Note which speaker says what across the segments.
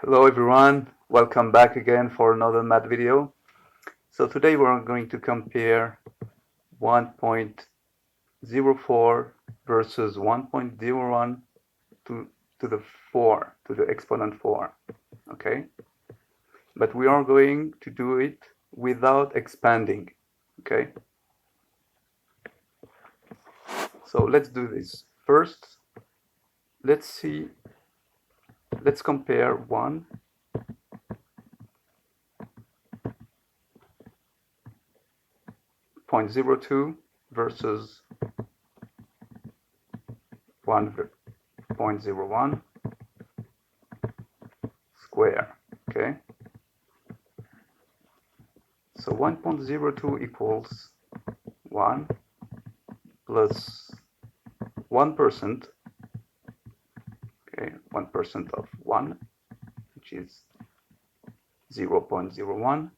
Speaker 1: Hello everyone, welcome back again for another math video. So today we're going to compare 1.04 versus 1.01 to the 4, to the exponent 4, okay? But we are going to do it without expanding, okay? So let's do this. First, let's compare 1.02 versus 1.01 square, okay? So 1.02 equals 1 plus 1%, okay, 1% of 1, which is 0.01,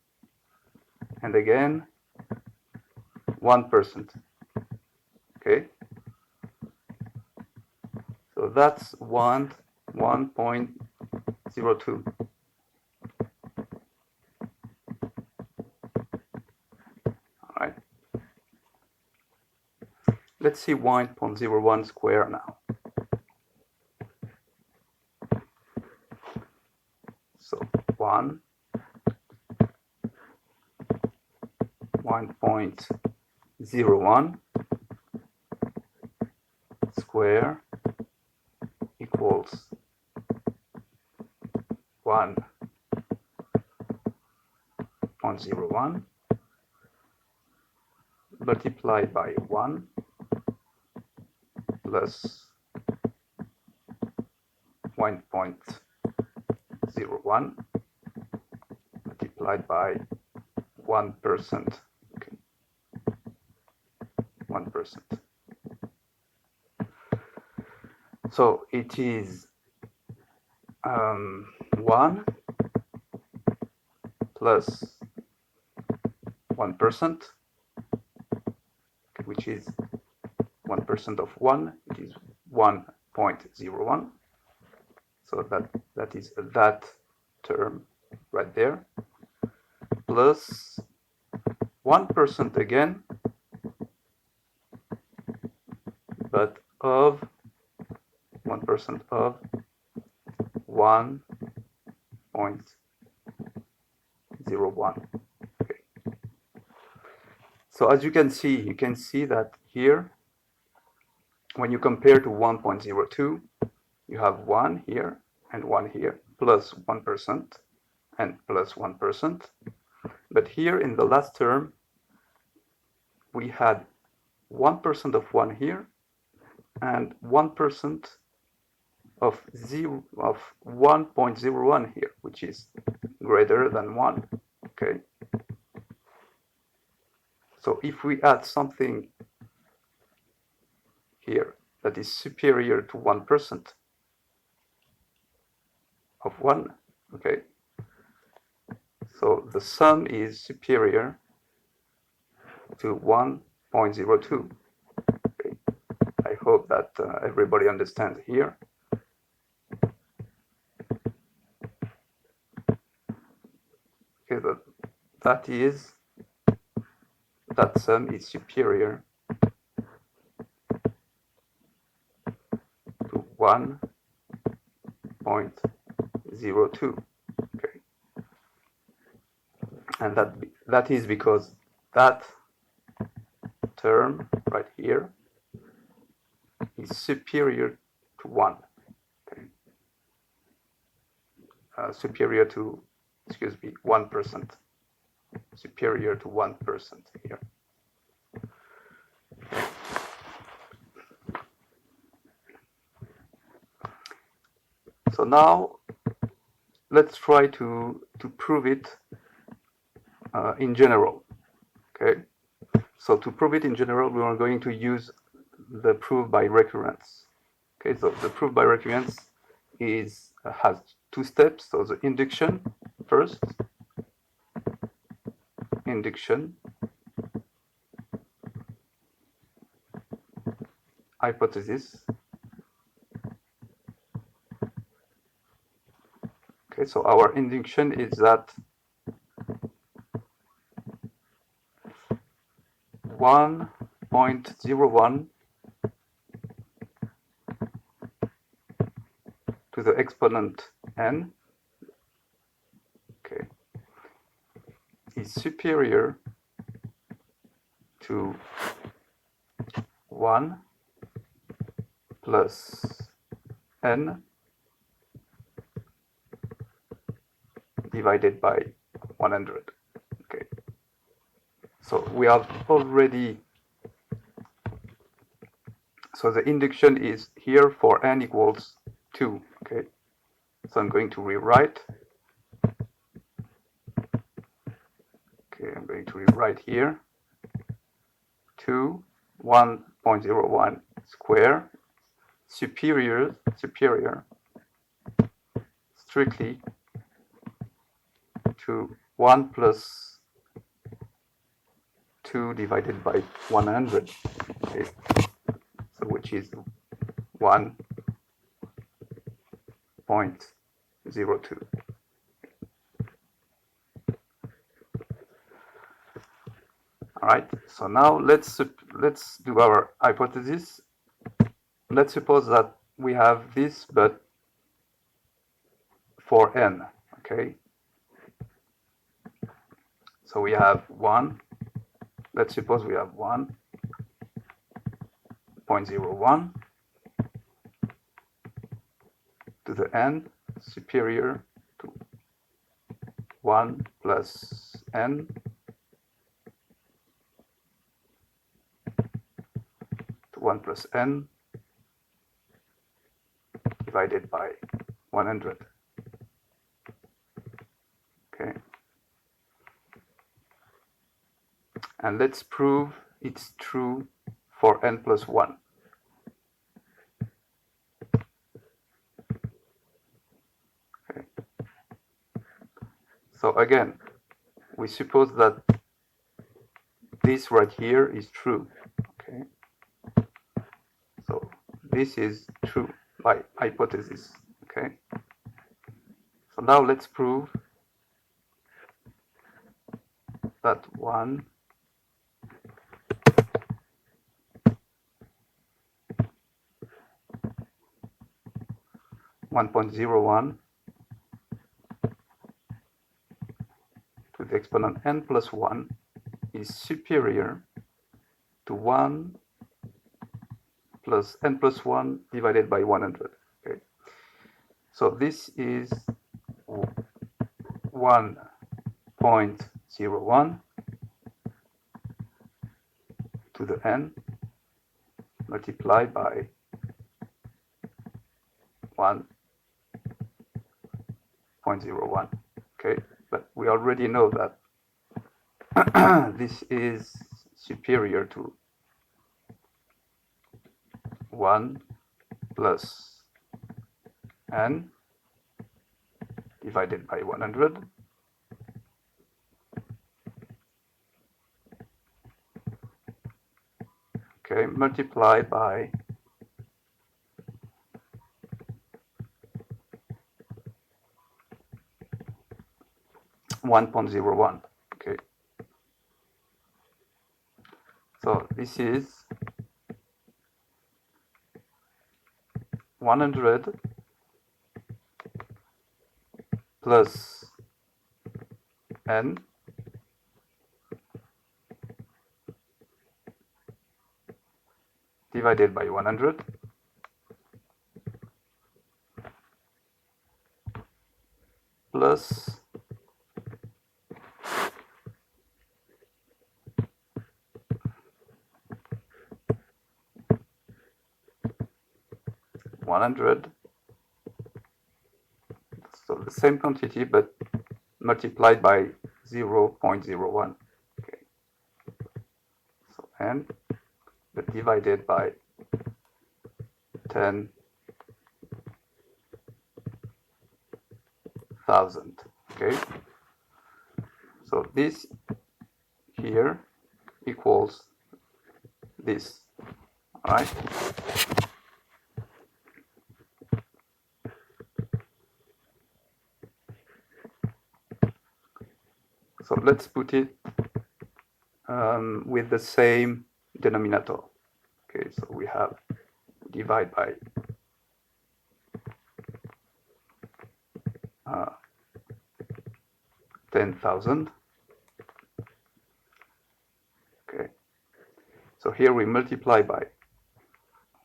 Speaker 1: and again 1%, okay? So that's 1.02. All right. Let's see 1.01 square now. So 1.01 square equals 1.01 multiplied by 1 plus 1.01 multiplied by 1%. Okay, 1%. So it is 1 plus 1%, which is 1% of 1, which is 1.01. So that is that term right there, plus 1% again, but of 1% of 1.01. Okay. So as you can see that here, when you compare to 1.02, you have 1 here and 1 here, plus 1% and plus 1%. But here in the last term, we had 1% of 1 here and 1% of 1.01 here, which is greater than 1. Okay. So if we add something here that is superior to 1% of 1, okay, so the sum is superior to 1.02. Okay. I hope that everybody understands here. Okay, that sum is superior to 1.02. Okay, and that is because that term right here is superior to 1. Okay, superior to, excuse me, 1%. Superior to 1% here. So now let's try to prove it in general. Okay. So to prove it in general, we are going to use the proof by recurrence. Okay. So the proof by recurrence has 2 steps. So the induction first, induction, hypothesis, Okay, so our induction is that 1.01 to the exponent n, okay, is superior to 1 plus n divided by 100. Okay, so we have already, so the induction is here for n equals 2. Okay, so I'm going to rewrite. Okay, I'm going to rewrite here 2 1.01 square superior strictly to 1 plus 2 divided by 100, okay, so which is 1.02. All right, so now let's do our hypothesis. Let's suppose that we have this, but for n, okay? So we have 1, let's suppose we have 1.01 to the n superior to 1 plus n to 1 plus n divided by 100. Okay. And let's prove it's true for n plus 1. Okay. So again, we suppose that this right here is true. Okay. So this is true by hypothesis. Okay. So now let's prove that 1.01 to the exponent n plus 1 is superior to 1 plus n plus 1 divided by 100. Okay. So this is 1.01 to the n multiplied by 1.01. Okay, but we already know that this is superior to 1 plus n divided by 100. Okay, multiplied by 1.01. Okay, so this is 100 plus n divided by 100 plus 100, so the same quantity but multiplied by 0.01. Okay, so n but divided by 10,000. Okay, so this here equals this. All right. So let's put it with the same denominator. Okay, so we have divide by 10,000. Okay, so here we multiply by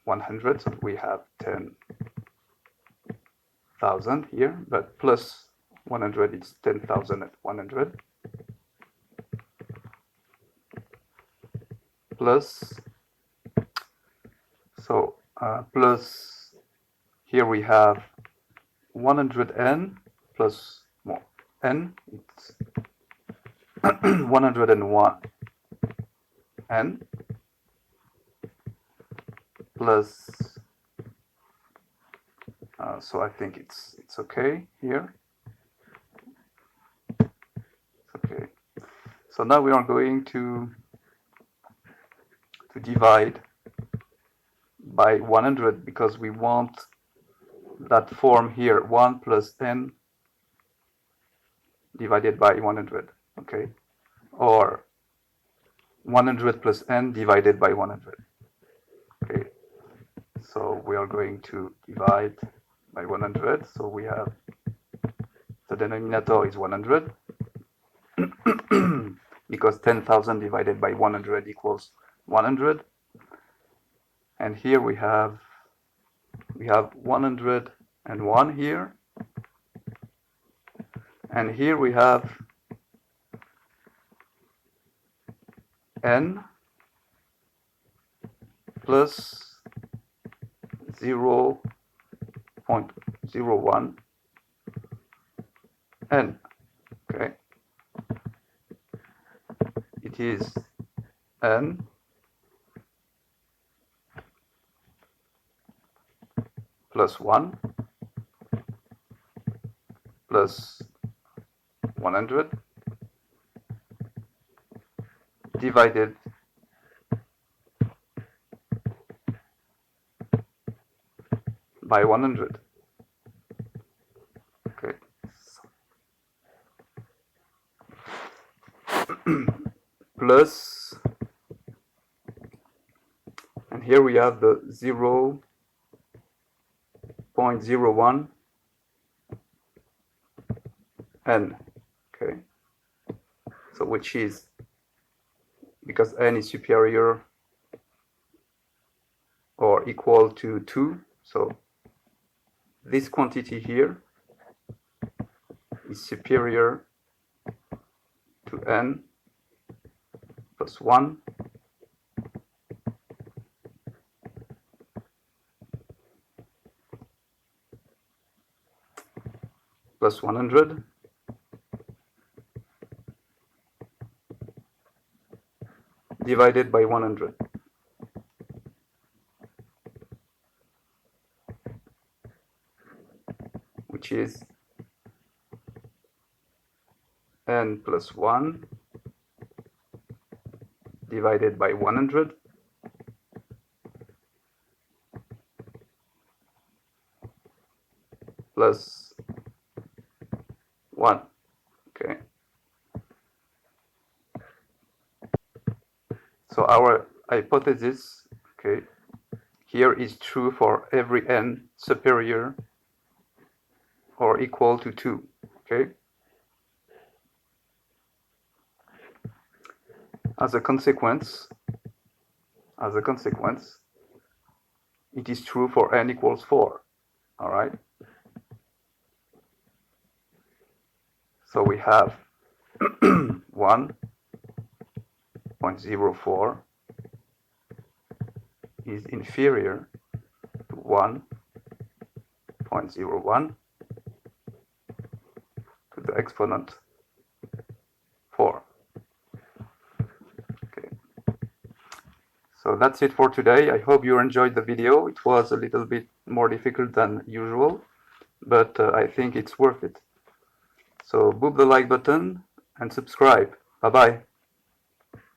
Speaker 1: 100, so we have 10,000 here, but plus 100 is 10,100, plus, so plus, here we have 100n plus more n, it's 101 n plus, so I think it's okay here. It's okay. So now we are going to divide by 100 because we want that form here, 1 plus n divided by 100, okay, or 100 plus n divided by 100. Okay, so we are going to divide by 100, so we have the denominator is 100 because 10,000 divided by 100 equals 100, and here we have 101 here, and here we have n plus 0.01 n. Okay, it is n plus 1 plus 100 divided by 100. Okay. Plus, and here we have the 0.01 n. Okay. So which is, because n is superior or equal to 2, so this quantity here is superior to n plus 1 plus 100 divided by 100. Which is n plus 1 divided by 100 plus 1. Okay. So our hypothesis, okay, here is true for every n superior or equal to 2. Okay. As a consequence, it is true for n equals 4. All right. So we have 1.04 is inferior to 1.01 to the exponent 4. Okay. So that's it for today. I hope you enjoyed the video. It was a little bit more difficult than usual, but I think it's worth it. So boop the like button and subscribe. Bye-bye.